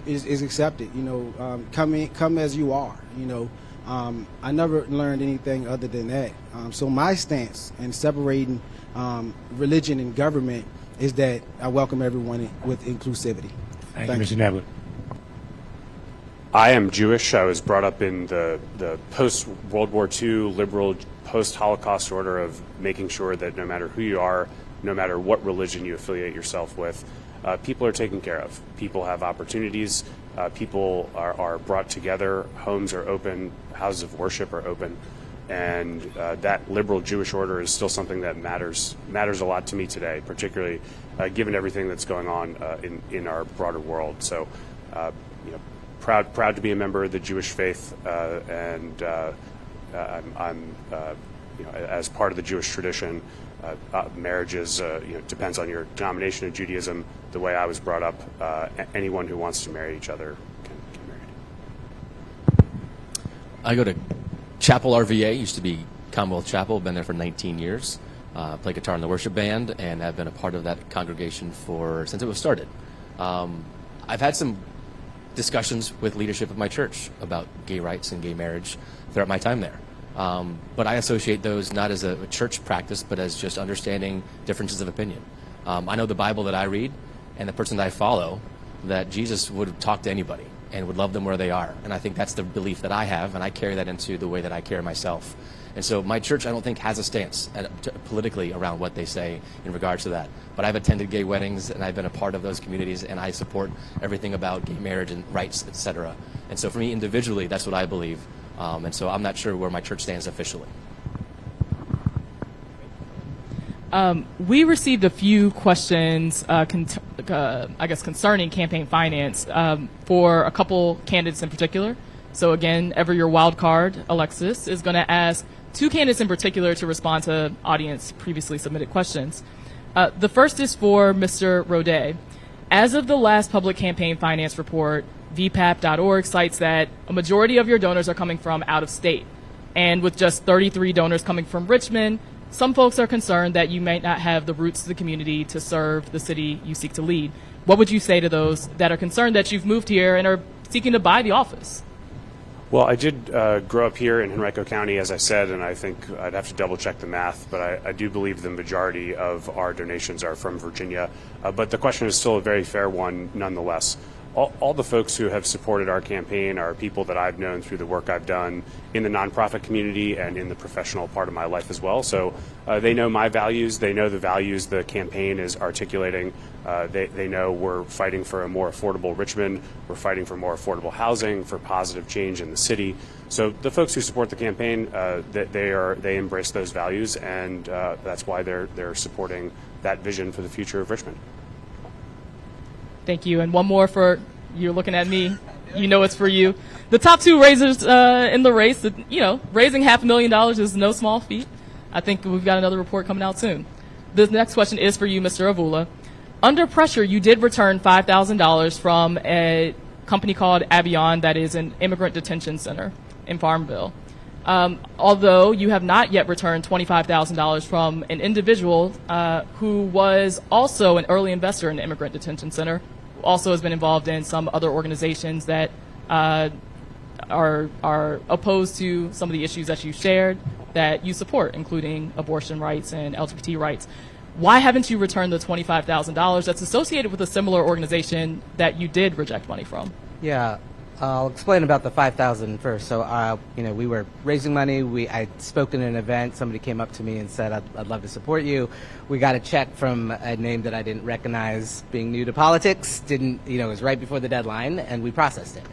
is accepted. Come as you are. I never learned anything other than that. So my stance in separating religion and government is that I welcome everyone with inclusivity. Thank you, Mr. Neville. I am Jewish. I was brought up in the post-World War II liberal post-Holocaust order of making sure that no matter who you are, no matter what religion you affiliate yourself with, people are taken care of. People have opportunities. People are brought together. Homes are open. Houses of worship are open. And that liberal Jewish order is still something that matters a lot to me today, particularly given everything that's going on in our broader world. So, proud to be a member of the Jewish faith, and I'm as part of the Jewish tradition. Marriage is depends on your denomination of Judaism. The way I was brought up, anyone who wants to marry each other can get married. I go to Chapel RVA, used to be Commonwealth Chapel, been there for 19 years. Play guitar in the worship band, and have been a part of that congregation since it was started. I've had some discussions with leadership of my church about gay rights and gay marriage throughout my time there. But I associate those not as a church practice, but as just understanding differences of opinion. I know the Bible that I read and the person that I follow, that Jesus would talk to anybody and would love them where they are. And I think that's the belief that I have, and I carry that into the way that I carry myself. And so my church, I don't think, has a stance politically around what they say in regards to that. But I've attended gay weddings, and I've been a part of those communities, and I support everything about gay marriage and rights, etc. And so for me individually, that's what I believe. And so I'm not sure where my church stands officially. We received a few questions, concerning campaign finance for a couple candidates in particular. So again, ever your wild card, Alexis, is going to ask two candidates in particular to respond to audience previously submitted questions. The first is for Mr. Rodet. As of the last public campaign finance report, VPAP.org cites that a majority of your donors are coming from out of state. And with just 33 donors coming from Richmond, some folks are concerned that you may not have the roots to the community to serve the city you seek to lead. What would you say to those that are concerned that you've moved here and are seeking to buy the office? Well, I did grow up here in Henrico County, as I said, and I think I'd have to double check the math, but I do believe the majority of our donations are from Virginia. But the question is still a very fair one nonetheless. All the folks who have supported our campaign are people that I've known through the work I've done in the nonprofit community and in the professional part of my life as well. So they know my values. They know the values the campaign is articulating. They know we're fighting for a more affordable Richmond. We're fighting for more affordable housing, for positive change in the city. So the folks who support the campaign, they embrace those values, and that's why they're supporting that vision for the future of Richmond. Thank you. And one more for, you're looking at me, you know it's for you. The top two raisers in the race, raising $500,000 is no small feat. I think we've got another report coming out soon. The next question is for you, Mr. Avula. Under pressure, you did return $5,000 from a company called Avion that is an immigrant detention center in Farmville. Although you have not yet returned $25,000 from an individual who was also an early investor in the immigrant detention center, also has been involved in some other organizations that are opposed to some of the issues that you shared that you support, including abortion rights and LGBT rights. Why haven't you returned the $25,000 that's associated with a similar organization that you did reject money from? Yeah, I'll explain about the $5,000 first. So, we were raising money. I spoke in an event. Somebody came up to me and said, I'd love to support you. We got a check from a name that I didn't recognize, being new to politics. It was right before the deadline, and we processed it.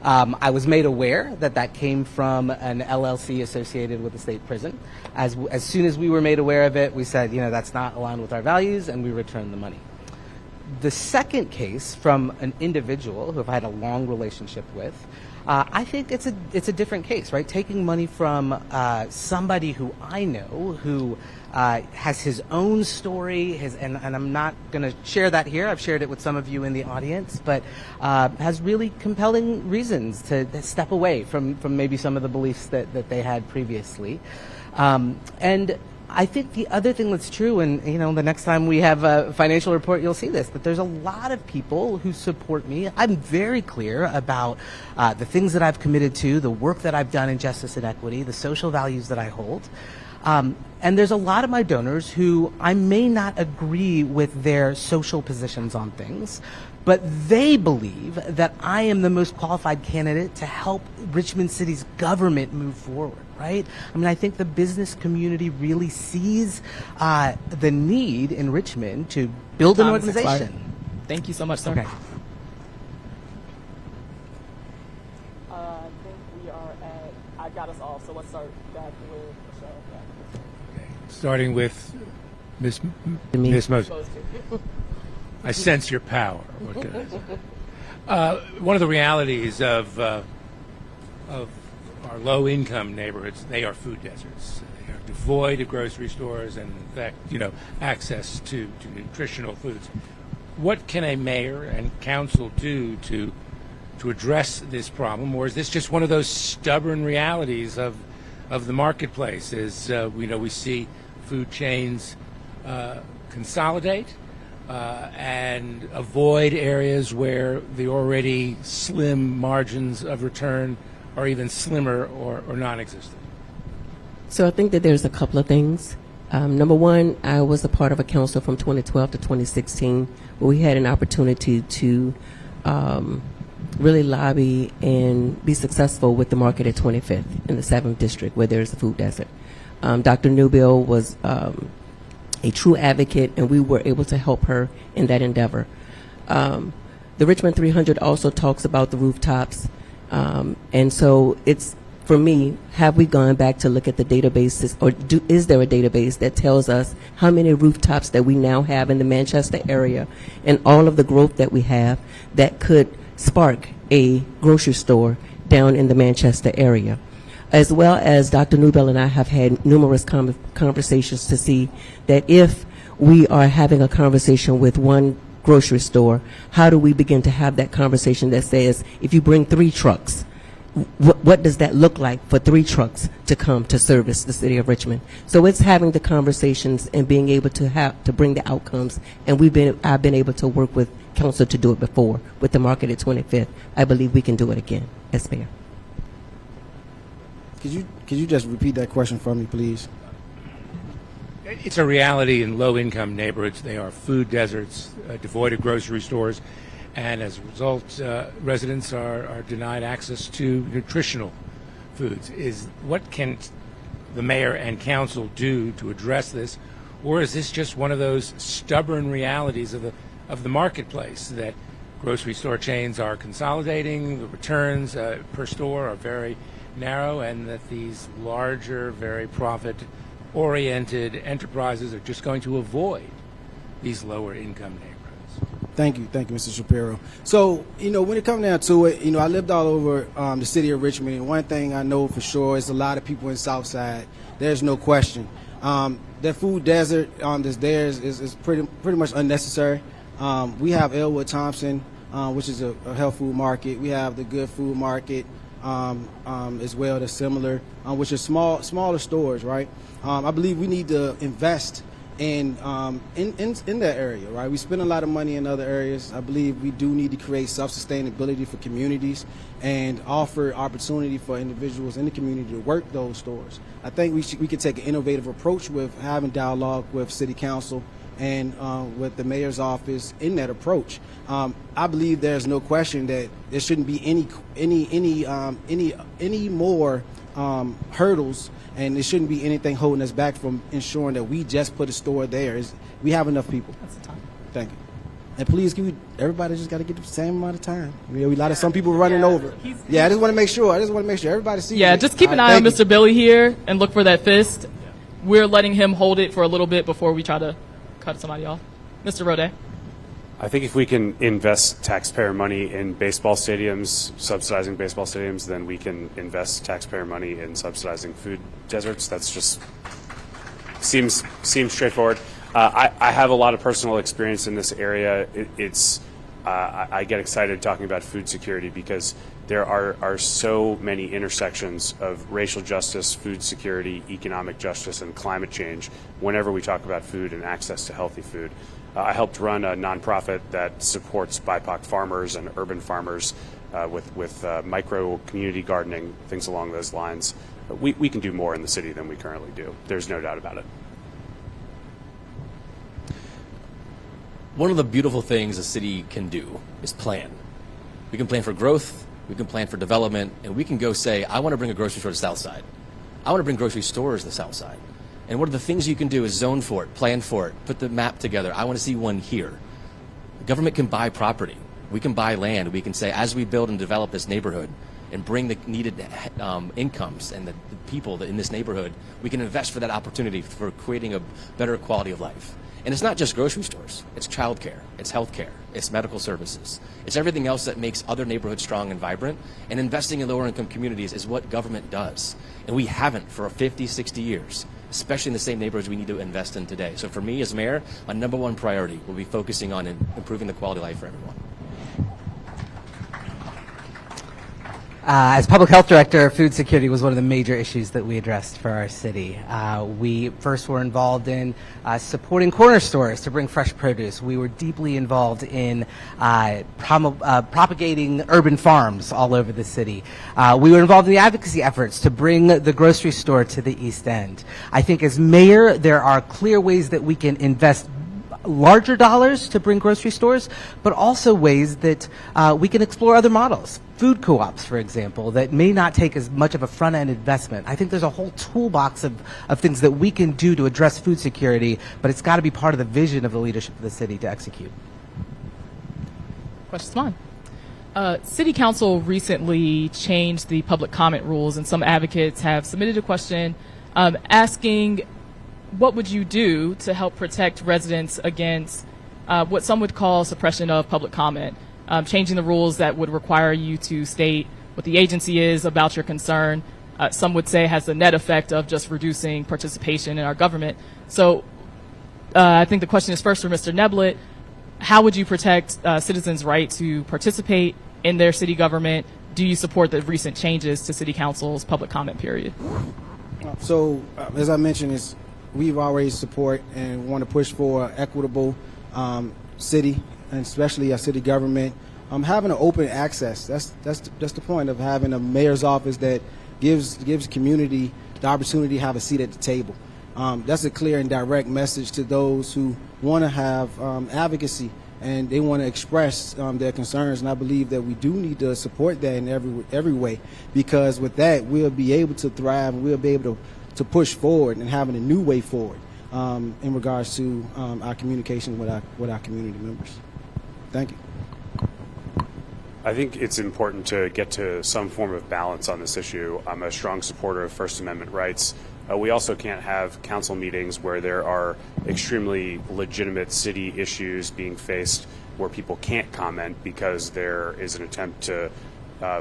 I was made aware that came from an LLC associated with a state prison. As soon as we were made aware of it, we said, that's not aligned with our values, and we returned the money. The second case from an individual who I've had a long relationship with, I think it's a different case, right? Taking money from somebody who I know who has his own story, and I'm not going to share that here. I've shared it with some of you in the audience, but has really compelling reasons to step away from maybe some of the beliefs that they had previously. And I think the other thing that's true, and the next time we have a financial report, you'll see this, that there's a lot of people who support me. I'm very clear about the things that I've committed to, the work that I've done in justice and equity, the social values that I hold. And there's a lot of my donors who I may not agree with their social positions on things, but they believe that I am the most qualified candidate to help Richmond City's government move forward, right? I mean, I think the business community really sees the need in Richmond to build an Time has expired. organization. Thank you so much, sir. Okay. I think we are at, I got us all, so let's start back with Michelle. Starting with Miss Me. Moses. I sense your power. What can I say? One of the realities of our low-income neighborhoods, they are food deserts. They are devoid of grocery stores and, in fact, access to nutritional foods. What can a mayor and council do to address this problem, or is this just one of those stubborn realities of the marketplace? As we see food chains consolidate and avoid areas where the already slim margins of return are even slimmer or non-existent. So I think that there's a couple of things. Number one, I was a part of a council from 2012 to 2016 where we had an opportunity to really lobby and be successful with the market at 25th in the 7th District where there's a food desert. Dr. Newbill was a true advocate, and we were able to help her in that endeavor. The Richmond 300 also talks about the rooftops, and so it's, for me, have we gone back to look at the databases, or is there a database that tells us how many rooftops that we now have in the Manchester area and all of the growth that we have that could spark a grocery store down in the Manchester area? As well as Dr. Newbell and I have had numerous conversations to see that if we are having a conversation with one grocery store, how do we begin to have that conversation that says, if you bring 3 trucks, what does that look like for 3 trucks to come to service the city of Richmond? So it's having the conversations and being able to bring the outcomes. And I've been able to work with council to do it before with the market at 25th. I believe we can do it again as mayor. Could you just repeat that question for me, please? It's a reality in low-income neighborhoods. They are food deserts, devoid of grocery stores, and as a result, residents are denied access to nutritional foods. What can the mayor and council do to address this, or is this just one of those stubborn realities of the marketplace, that grocery store chains are consolidating, the returns per store are very narrow, and that these larger, very profit-oriented enterprises are just going to avoid these lower-income neighborhoods? Thank you, Mr. Shapiro. So, when it comes down to it, I lived all over the city of Richmond, and one thing I know for sure is a lot of people in Southside. There's no question. The food desert that's there is pretty much unnecessary. We have Elwood Thompson, which is a health food market. We have the Good Food Market as well, that's similar, which are smaller stores, right? I believe we need to invest in that area, right? We spend a lot of money in other areas. I believe we do need to create self-sustainability for communities and offer opportunity for individuals in the community to work those stores. I think we could take an innovative approach with having dialogue with City Council and with the mayor's office in that approach. I believe there's no question that there shouldn't be any more hurdles, and there shouldn't be anything holding us back from ensuring that we just put a store there. We have enough people. That's the time. Thank you. And please, everybody just got to get the same amount of time. Some people running over. Yeah, I just want to make sure. Everybody sees. Yeah, it. just keep an eye on Mr. Billy here and look for that fist. We're letting him hold it for a little bit before we try to cut somebody off. Mr. Rodet. I think if we can invest taxpayer money in baseball stadiums, subsidizing baseball stadiums, then we can invest taxpayer money in subsidizing food deserts. That's just seems straightforward. I have a lot of personal experience in this area. It's I get excited talking about food security because there are so many intersections of racial justice, food security, economic justice, and climate change whenever we talk about food and access to healthy food. I helped run a nonprofit that supports BIPOC farmers and urban farmers with micro community gardening, things along those lines. We can do more in the city than we currently do. There's no doubt about it. One of the beautiful things a city can do is plan. We can plan for growth, we can plan for development, and we can go say, I want to bring a grocery store to the south side. I want to bring grocery stores to the south side. And one of the things you can do is zone for it, plan for it, put the map together. I want to see one here. The government can buy property. We can buy land. We can say, as we build and develop this neighborhood and bring the needed incomes and the people in this neighborhood, we can invest for that opportunity for creating a better quality of life. And it's not just grocery stores. It's childcare, it's healthcare, it's medical services. It's everything else that makes other neighborhoods strong and vibrant. And investing in lower income communities is what government does. And we haven't for 50, 60 years, especially in the same neighborhoods we need to invest in today. So for me as mayor, my number one priority will be focusing on improving the quality of life for everyone. As public health director, food security was one of the major issues that we addressed for our city. We first were involved in supporting corner stores to bring fresh produce. We were deeply involved in propagating urban farms all over the city. We were involved in the advocacy efforts to bring the grocery store to the East End. I think as mayor, there are clear ways that we can invest larger dollars to bring grocery stores, but also ways that we can explore other models. Food co-ops, for example, that may not take as much of a front-end investment. I think there's a whole toolbox of things that we can do to address food security, but it's got to be part of the vision of the leadership of the city to execute. Question's mine. City Council recently changed the public comment rules, and some advocates have submitted a question asking, what would you do to help protect residents against what some would call suppression of public comment? Changing the rules that would require you to state what the agency is about your concern, some would say has the net effect of just reducing participation in our government. So I think the question is first for Mr. Neblett. How would you protect citizens' right to participate in their city government? Do you support the recent changes to City Council's public comment period? So, as I mentioned, we've always support and want to push for equitable city, and especially a city government. Having an open access, that's the point of having a mayor's office that gives community the opportunity to have a seat at the table. That's a clear and direct message to those who want to have advocacy and they want to express their concerns, and I believe that we do need to support that in every way, because with that we'll be able to thrive and we'll be able to push forward and having a new way forward in regards to our communication with our community members. Thank you. I think it's important to get to some form of balance on this issue. I'm a strong supporter of First Amendment rights. We also can't have council meetings where there are extremely legitimate city issues being faced where people can't comment because there is an attempt to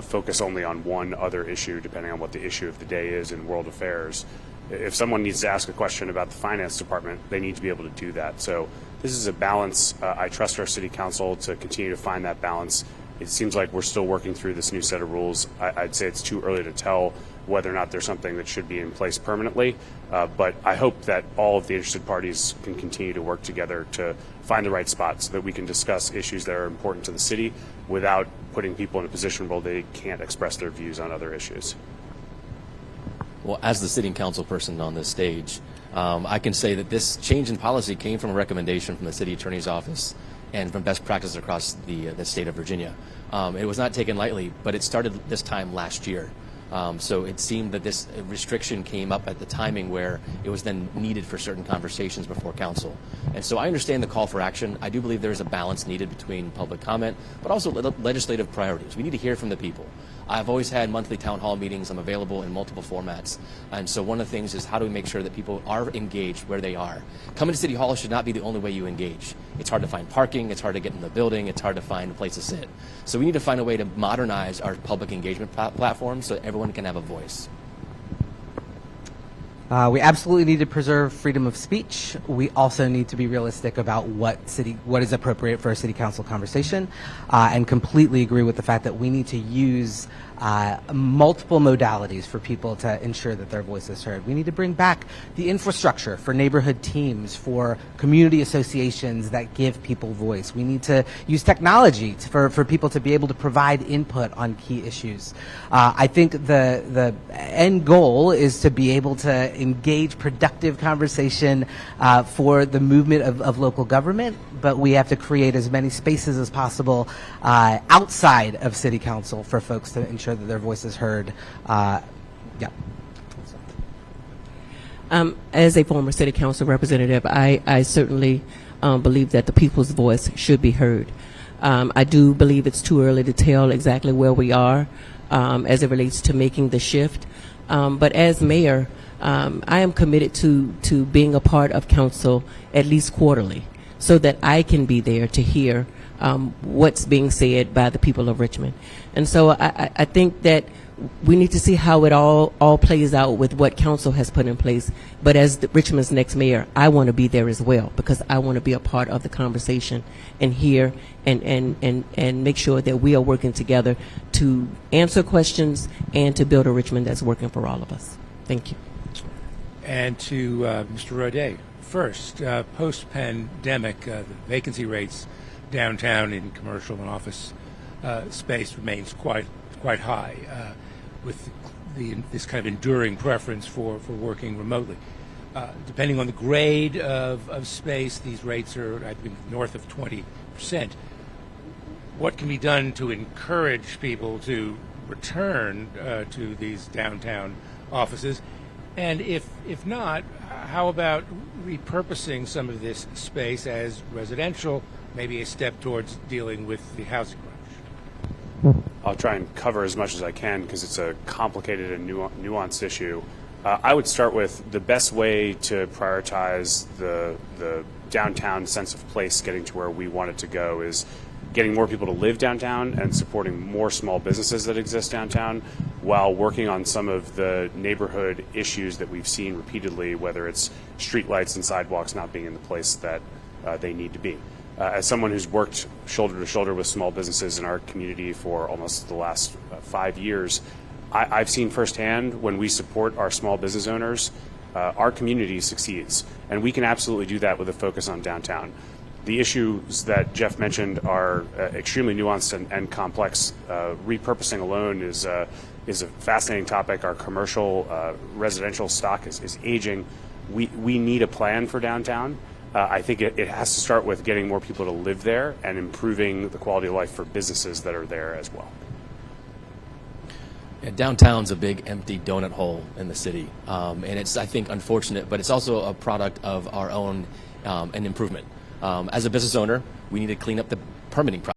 focus only on one other issue depending on what the issue of the day is in world affairs. If someone needs to ask a question about the finance department, they need to be able to do that. So this is a balance. I trust our city council to continue to find that balance. It seems like we're still working through this new set of rules. I'd say it's too early to tell whether or not there's something that should be in place permanently. But I hope that all of the interested parties can continue to work together to find the right spot so that we can discuss issues that are important to the city without putting people in a position where they can't express their views on other issues. Well, as the sitting council person on this stage, I can say that this change in policy came from a recommendation from the city attorney's office and from best practices across the state of Virginia. It was not taken lightly, but it started this time last year. So it seemed that this restriction came up at the timing where it was then needed for certain conversations before council. And so I understand the call for action. I do believe there is a balance needed between public comment, but also legislative priorities. We need to hear from the people. I've always had monthly town hall meetings. I'm available in multiple formats. And so one of the things is how do we make sure that people are engaged where they are? Coming to City Hall should not be the only way you engage. It's hard to find parking. It's hard to get in the building. It's hard to find a place to sit. So we need to find a way to modernize our public engagement platform so that everyone can have a voice. We absolutely need to preserve freedom of speech. We also need to be realistic about what is appropriate for a city council conversation, and completely agree with the fact that we need to use multiple modalities for people to ensure that their voice is heard. We need to bring back the infrastructure for neighborhood teams, for community associations that give people voice. We need to use technology for people to be able to provide input on key issues. I think the end goal is to be able to engage productive conversation for the movement of local government, but we have to create as many spaces as possible outside of city council for folks to ensure that their voice is heard. As a former city council representative, I certainly believe that the people's voice should be heard. I do believe it's too early to tell exactly where we are as it relates to making the shift. But as mayor, I am committed to being a part of council at least quarterly, so that I can be there to hear what's being said by the people of Richmond. And so I think that we need to see how it all plays out with what council has put in place. But as Richmond's next mayor, I want to be there as well, because I want to be a part of the conversation and hear and make sure that we are working together to answer questions and to build a Richmond that's working for all of us. Thank you. And to Mr. Rodet, first, post-pandemic, the vacancy rates downtown in commercial and office space remains quite high, with this kind of enduring preference for working remotely. Depending on the grade of space, these rates are, I think, north of 20%. What can be done to encourage people to return to these downtown offices? And if not, how about repurposing some of this space as residential, maybe a step towards dealing with the housing crunch? I'll try and cover as much as I can because it's a complicated and nuanced issue. I would start with the best way to prioritize the downtown sense of place getting to where we want it to go is getting more people to live downtown and supporting more small businesses that exist downtown while working on some of the neighborhood issues that we've seen repeatedly, whether it's streetlights and sidewalks not being in the place that they need to be. As someone who's worked shoulder to shoulder with small businesses in our community for almost the last 5 years, I've seen firsthand when we support our small business owners, our community succeeds. And we can absolutely do that with a focus on downtown. The issues that Jeff mentioned are extremely nuanced and complex. Repurposing alone is a fascinating topic. Our commercial residential stock is aging. We need a plan for downtown. I think it has to start with getting more people to live there and improving the quality of life for businesses that are there as well. Yeah, downtown's a big empty donut hole in the city, and it's, I think, unfortunate, but it's also a product of our own an improvement. As a business owner, we need to clean up the permitting process.